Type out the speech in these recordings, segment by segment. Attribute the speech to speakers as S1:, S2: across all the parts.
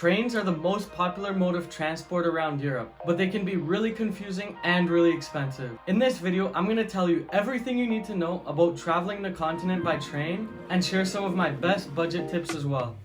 S1: Trains are the most popular mode of transport around Europe, but they can be really confusing and really expensive. In this video, I'm going to tell you everything you need to know about traveling the continent by train and share some of my best budget tips as well.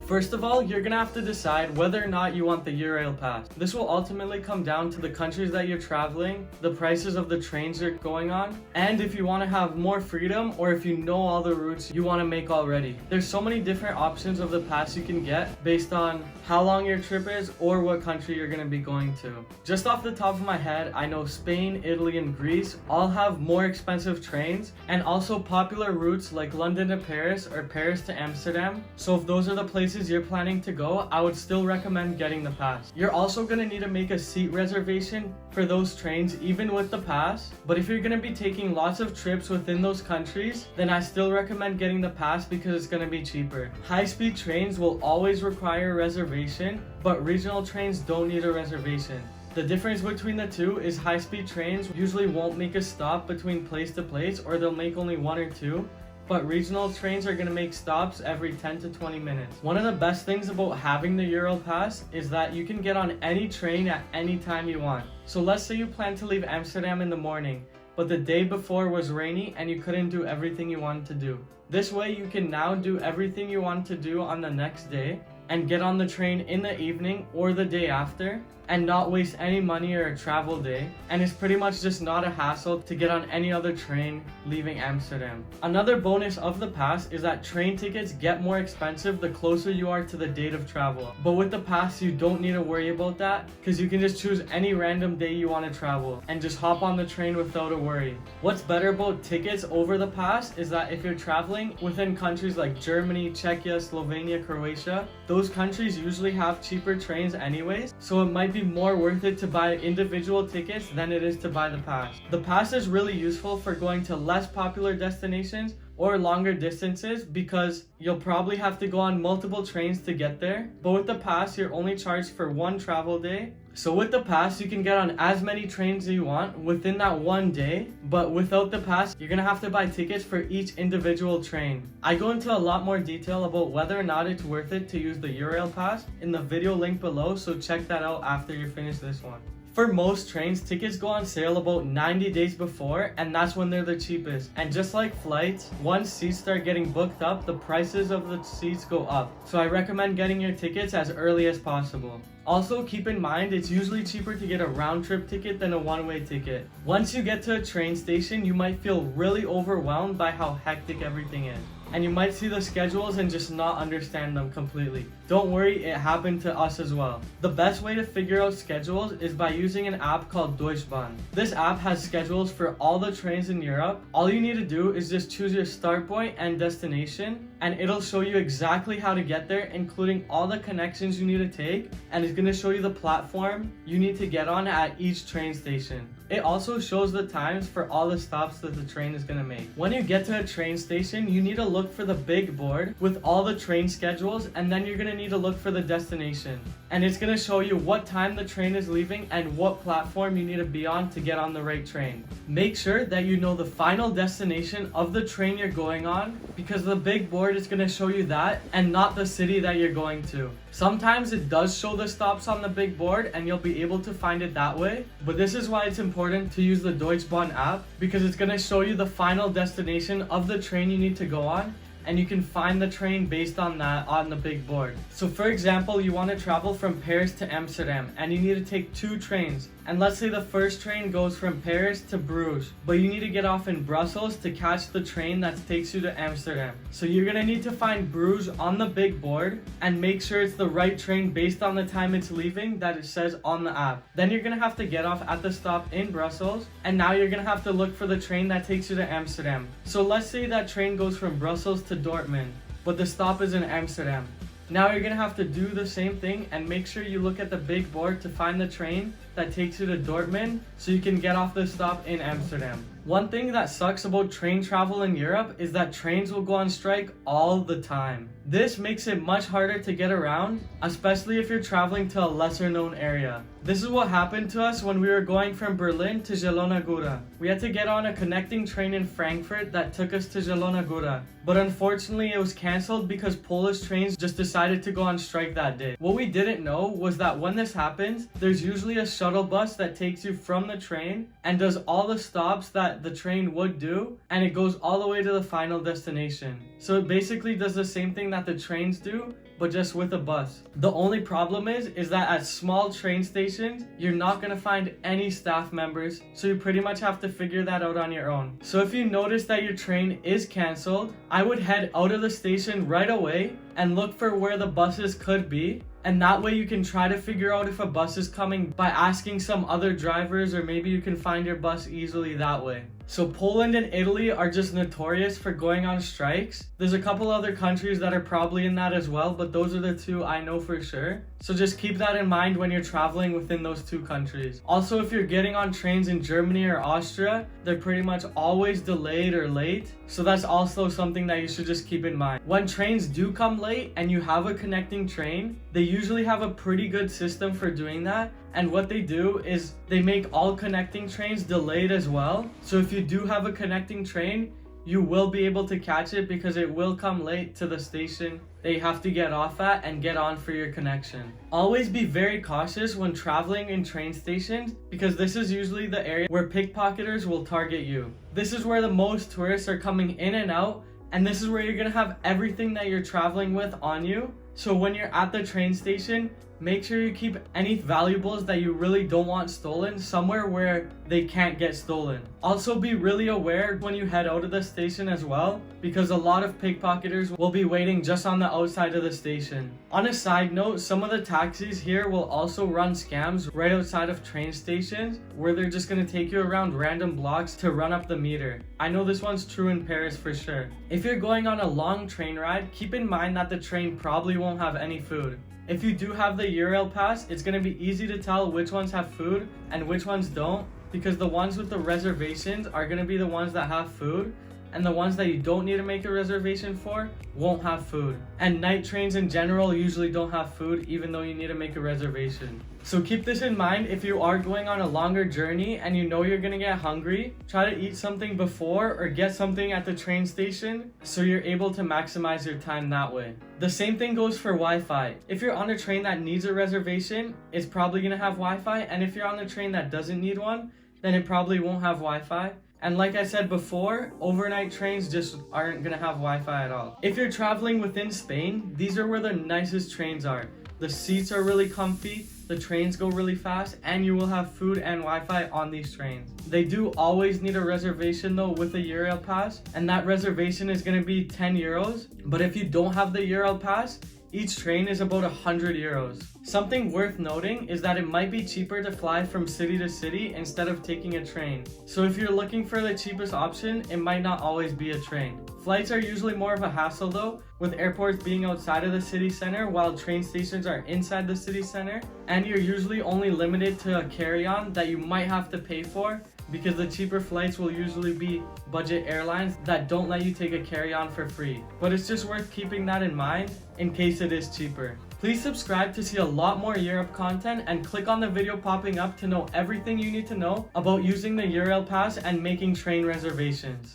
S1: First of all, you're gonna have to decide whether or not you want the Eurail pass. This will ultimately come down to the countries that you're traveling, the prices of the trains you're going on, and if you want to have more freedom or if you know all the routes you want to make already. There's so many different options of the pass you can get based on how long your trip is or what country you're gonna be going to. Just off the top of my head, I know Spain, Italy, and Greece all have more expensive trains and also popular routes like London to Paris or Paris to Amsterdam. So if those are the places you're planning to go, I would still recommend getting the pass. You're also going to need to make a seat reservation for those trains even with the pass, but if you're going to be taking lots of trips within those countries, then I still recommend getting the pass because it's going to be cheaper. High-speed trains will always require a reservation, but regional trains don't need a reservation. The difference between the two is high-speed trains usually won't make a stop between place to place, or they'll make only one or two, but regional trains are going to make stops every 10 to 20 minutes. One of the best things about having the Eurail pass is that you can get on any train at any time you want. So let's say you plan to leave Amsterdam in the morning, but the day before was rainy and you couldn't do everything you wanted to do. This way you can now do everything you want to do on the next day and get on the train in the evening or the day after and not waste any money or a travel day, and it's pretty much just not a hassle to get on any other train leaving Amsterdam. Another bonus of the pass is that train tickets get more expensive the closer you are to the date of travel, but with the pass you don't need to worry about that because you can just choose any random day you want to travel and just hop on the train without a worry. What's better about tickets over the pass is that if you're traveling within countries like Germany, Czechia, Slovenia, Croatia, those countries usually have cheaper trains anyways, so it might be more worth it to buy individual tickets than it is to buy the pass. The pass is really useful for going to less popular destinations or longer distances because you'll probably have to go on multiple trains to get there, but with the pass you're only charged for one travel day. So with the pass you can get on as many trains as you want within that one day, but without the pass you're gonna have to buy tickets for each individual train. I go into a lot more detail about whether or not it's worth it to use the Eurail pass in the video link below, so check that out after you finish this one. For most trains, tickets go on sale about 90 days before, and that's when they're the cheapest. And just like flights, once seats start getting booked up, the prices of the seats go up. So I recommend getting your tickets as early as possible. Also, keep in mind, it's usually cheaper to get a round-trip ticket than a one-way ticket. Once you get to a train station, you might feel really overwhelmed by how hectic everything is, and you might see the schedules and just not understand them completely. Don't worry, it happened to us as well. The best way to figure out schedules is by using an app called Deutschbahn. This app has schedules for all the trains in Europe. All you need to do is just choose your start point and destination, and it'll show you exactly how to get there, including all the connections you need to take, and it's going to show you the platform you need to get on at each train station. It also shows the times for all the stops that the train is going to make. When you get to a train station, you need to look for the big board with all the train schedules, and then you're going to need to look for the destination. And it's going to show you what time the train is leaving and what platform you need to be on to get on the right train. Make sure that you know the final destination of the train you're going on, because the big board is going to show you that and not the city that you're going to. Sometimes it does show the stops on the big board and you'll be able to find it that way, but this is why it's important to use the Deutschbahn app, because it's going to show you the final destination of the train you need to go on, and you can find the train based on that on the big board. So for example, you want to travel from Paris to Amsterdam and you need to take two trains. And let's say the first train goes from Paris to Bruges, but you need to get off in Brussels to catch the train that takes you to Amsterdam. So you're going to need to find Bruges on the big board and make sure it's the right train based on the time it's leaving that it says on the app. Then you're going to have to get off at the stop in Brussels, and now you're going to have to look for the train that takes you to Amsterdam. So let's say that train goes from Brussels to Dortmund, but the stop is in Amsterdam. Now you're going to have to do the same thing and make sure you look at the big board to find the train that takes you to Dortmund so you can get off the stop in Amsterdam. One thing that sucks about train travel in Europe is that trains will go on strike all the time. This makes it much harder to get around, especially if you're traveling to a lesser known area. This is what happened to us when we were going from Berlin to Zielona Góra. We had to get on a connecting train in Frankfurt that took us to Zielona Góra, but unfortunately it was cancelled because Polish trains just decided to go on strike that day. What we didn't know was that when this happens, there's usually a shuttle bus that takes you from the train and does all the stops that the train would do, and it goes all the way to the final destination. So it basically does the same thing that the trains do, but just with a bus. The only problem is that at small train stations, you're not gonna find any staff members, so you pretty much have to figure that out on your own. So if you notice that your train is cancelled, I would head out of the station right away and look for where the buses could be, and that way you can try to figure out if a bus is coming by asking some other drivers, or maybe you can find your bus easily that way. So Poland and Italy are just notorious for going on strikes. There's a couple other countries that are probably in that as well, but those are the two I know for sure. So just keep that in mind when you're traveling within those two countries. Also, if you're getting on trains in Germany or Austria, they're pretty much always delayed or late. So that's also something that you should just keep in mind. When trains do come late and you have a connecting train, they usually have a pretty good system for doing that. And what they do is they make all connecting trains delayed as well. So if you do have a connecting train, you will be able to catch it because it will come late to the station that you have to get off at and get on for your connection. Always be very cautious when traveling in train stations because this is usually the area where pickpocketers will target you. This is where the most tourists are coming in and out, and this is where you're gonna have everything that you're traveling with on you. So when you're at the train station, make sure you keep any valuables that you really don't want stolen somewhere where they can't get stolen. Also be really aware when you head out of the station as well, because a lot of pickpocketers will be waiting just on the outside of the station. On a side note, some of the taxis here will also run scams right outside of train stations where they're just going to take you around random blocks to run up the meter. I know this one's true in Paris for sure. If you're going on a long train ride, keep in mind that the train probably won't have any food. If you do have the Eurail pass, it's going to be easy to tell which ones have food and which ones don't, because the ones with the reservations are going to be the ones that have food, and the ones that you don't need to make a reservation for won't have food. And night trains in general usually don't have food even though you need to make a reservation. So keep this in mind if you are going on a longer journey and you know you're gonna get hungry. Try to eat something before or get something at the train station so you're able to maximize your time that way. The same thing goes for Wi-Fi. If you're on a train that needs a reservation, it's probably gonna have Wi-Fi, and if you're on a train that doesn't need one, then it probably won't have Wi-Fi. And like I said before, overnight trains just aren't gonna have Wi-Fi at all. If you're traveling within Spain, these are where the nicest trains are. The seats are really comfy, the trains go really fast, and you will have food and Wi-Fi on these trains. They do always need a reservation though with a Eurail pass, and that reservation is gonna be 10 euros. But if you don't have the Eurail pass, each train is about 100 euros. Something worth noting is that it might be cheaper to fly from city to city instead of taking a train. So if you're looking for the cheapest option, it might not always be a train. Flights are usually more of a hassle though, with airports being outside of the city center while train stations are inside the city center, and you're usually only limited to a carry-on that you might have to pay for, because the cheaper flights will usually be budget airlines that don't let you take a carry-on for free. But it's just worth keeping that in mind in case it is cheaper. Please subscribe to see a lot more Europe content, and click on the video popping up to know everything you need to know about using the Eurail pass and making train reservations.